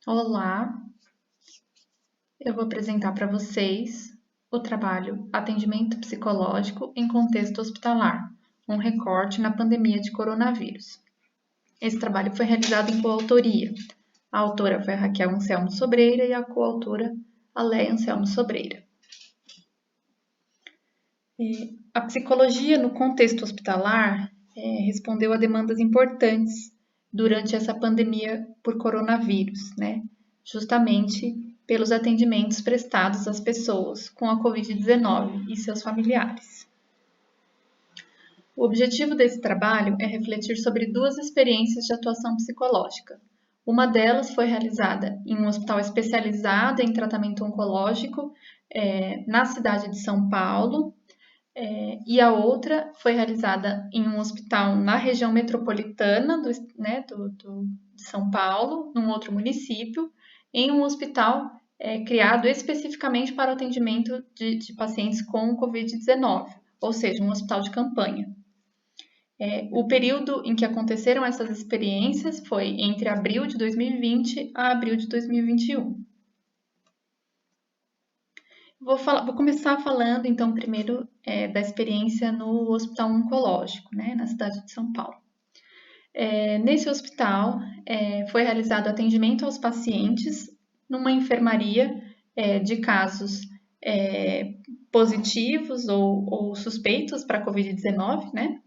Olá, eu vou apresentar para vocês o trabalho Atendimento Psicológico em Contexto Hospitalar, um recorte na pandemia de coronavírus. Esse trabalho foi realizado em coautoria. A autora foi a Raquel Anselmo Sobreira e a coautora a Leia Anselmo Sobreira. A psicologia no contexto hospitalar respondeu a demandas importantes durante essa pandemia por coronavírus, né? Justamente pelos atendimentos prestados às pessoas com a Covid-19 e seus familiares. O objetivo desse trabalho é refletir sobre duas experiências de atuação psicológica. Uma delas foi realizada em um hospital especializado em tratamento oncológico na cidade de São Paulo, e a outra foi realizada em um hospital na região metropolitana de São Paulo, num outro município, em um hospital criado especificamente para o atendimento de pacientes com Covid-19, ou seja, um hospital de campanha. O período em que aconteceram essas experiências foi entre abril de 2020 a abril de 2021. Vou começar falando, então, primeiro da experiência no Hospital Oncológico, né, na cidade de São Paulo. Nesse hospital, foi realizado atendimento aos pacientes numa enfermaria de casos positivos ou suspeitos para a Covid-19, né,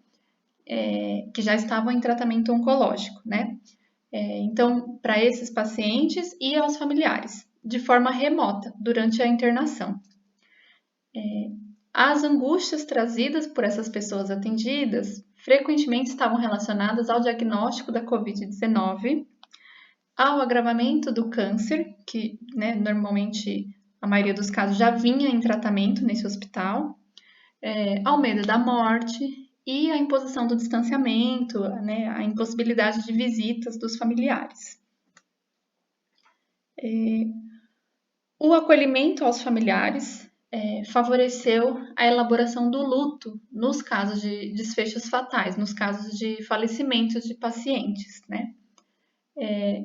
que já estavam em tratamento oncológico, né. Então, para esses pacientes e aos familiares, de forma remota, durante a internação. As angústias trazidas por essas pessoas atendidas frequentemente estavam relacionadas ao diagnóstico da Covid-19, ao agravamento do câncer, que normalmente a maioria dos casos já vinha em tratamento nesse hospital, ao medo da morte e à imposição do distanciamento, a impossibilidade de visitas dos familiares. O acolhimento aos familiares favoreceu a elaboração do luto nos casos de desfechos fatais, nos casos de falecimentos de pacientes, né?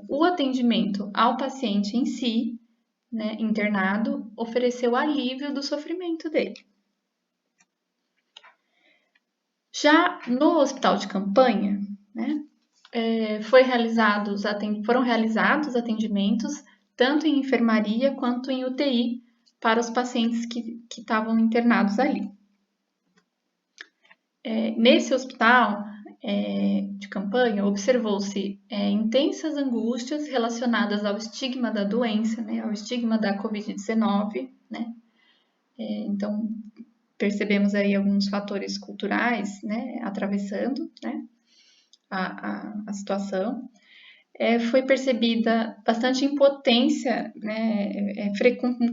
O atendimento ao paciente em si, né, internado, ofereceu alívio do sofrimento dele. Já no hospital de campanha, né, foram realizados atendimentos tanto em enfermaria quanto em UTI para os pacientes que estavam internados ali. Nesse hospital de campanha, observou-se intensas angústias relacionadas ao estigma da doença, né, ao estigma da Covid-19, né? Então, percebemos aí alguns fatores culturais, né, atravessando, né, a situação. Foi percebida bastante impotência, né,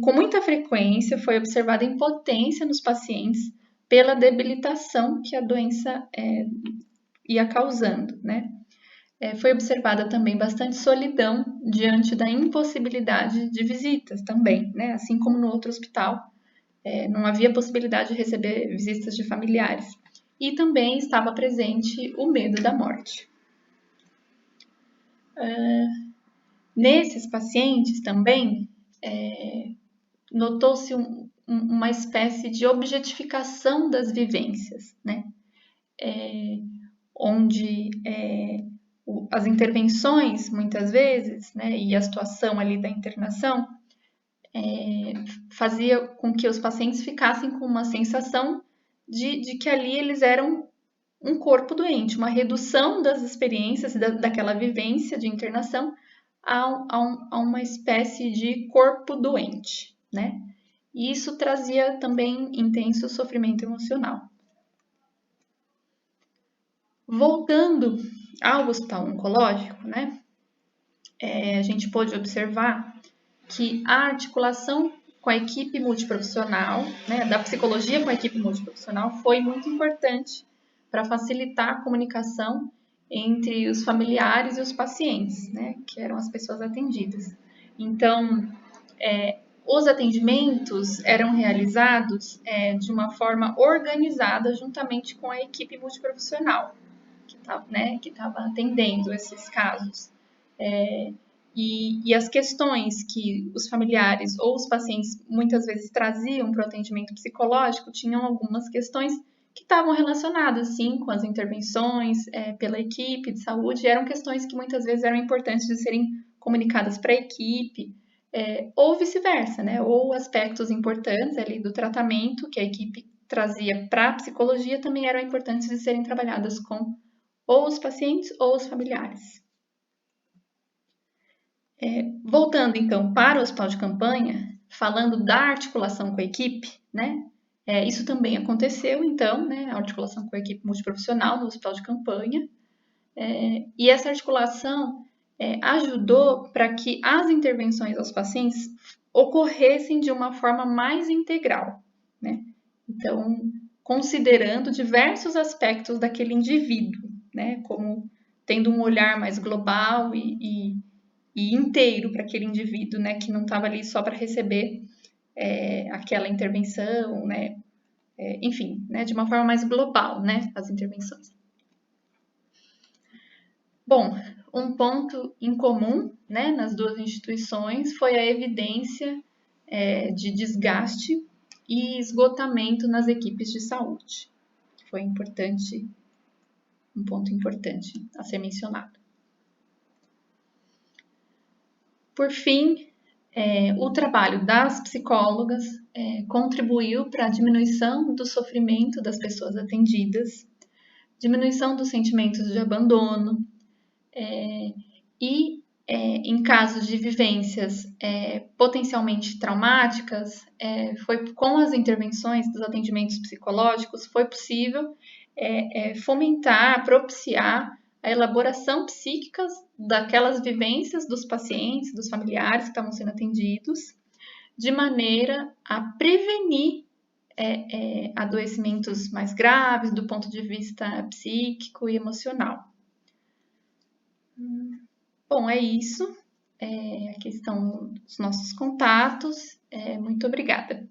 com muita frequência foi observada impotência nos pacientes pela debilitação que a doença ia causando, né. Foi observada também bastante solidão diante da impossibilidade de visitas também, né, assim como no outro hospital, não havia possibilidade de receber visitas de familiares. E também estava presente o medo da morte. Nesses pacientes também notou-se uma espécie de objetificação das vivências, né? Onde as intervenções, muitas vezes, né, e a situação ali da internação fazia com que os pacientes ficassem com uma sensação de que ali eles eram um corpo doente, uma redução das experiências daquela vivência de internação a uma espécie de corpo doente, né? E isso trazia também intenso sofrimento emocional. Voltando ao hospital oncológico, né? A gente pôde observar que a articulação com a equipe multiprofissional, né, da psicologia com a equipe multiprofissional, foi muito importante para facilitar a comunicação entre os familiares e os pacientes, né, que eram as pessoas atendidas. Então, os atendimentos eram realizados de uma forma organizada juntamente com a equipe multiprofissional que estava atendendo esses casos. E as questões que os familiares ou os pacientes muitas vezes traziam para o atendimento psicológico tinham algumas questões que estavam relacionadas, sim, com as intervenções pela equipe de saúde, eram questões que muitas vezes eram importantes de serem comunicadas para a equipe, ou vice-versa, né? Ou aspectos importantes ali do tratamento que a equipe trazia para a psicologia também eram importantes de serem trabalhadas com ou os pacientes ou os familiares. Voltando então para o hospital de campanha, falando da articulação com a equipe, né? Isso também aconteceu, então, né? A articulação com a equipe multiprofissional no hospital de campanha. E essa articulação ajudou para que as intervenções aos pacientes ocorressem de uma forma mais integral, né? Então, considerando diversos aspectos daquele indivíduo, né? Como tendo um olhar mais global e inteiro para aquele indivíduo, né? Que não estava ali só para receber aquela intervenção, né? Enfim, né? De uma forma mais global, né? As intervenções. Bom, um ponto em comum, né, nas duas instituições foi a evidência de desgaste e esgotamento nas equipes de saúde. Foi importante, um ponto importante a ser mencionado. Por fim, o trabalho das psicólogas contribuiu para a diminuição do sofrimento das pessoas atendidas, diminuição dos sentimentos de abandono, e em casos de vivências potencialmente traumáticas, foi com as intervenções dos atendimentos psicológicos, foi possível fomentar, propiciar a elaboração psíquica daquelas vivências dos pacientes, dos familiares que estavam sendo atendidos, de maneira a prevenir adoecimentos mais graves do ponto de vista psíquico e emocional. Bom, é isso. Aqui estão os nossos contatos. Muito obrigada.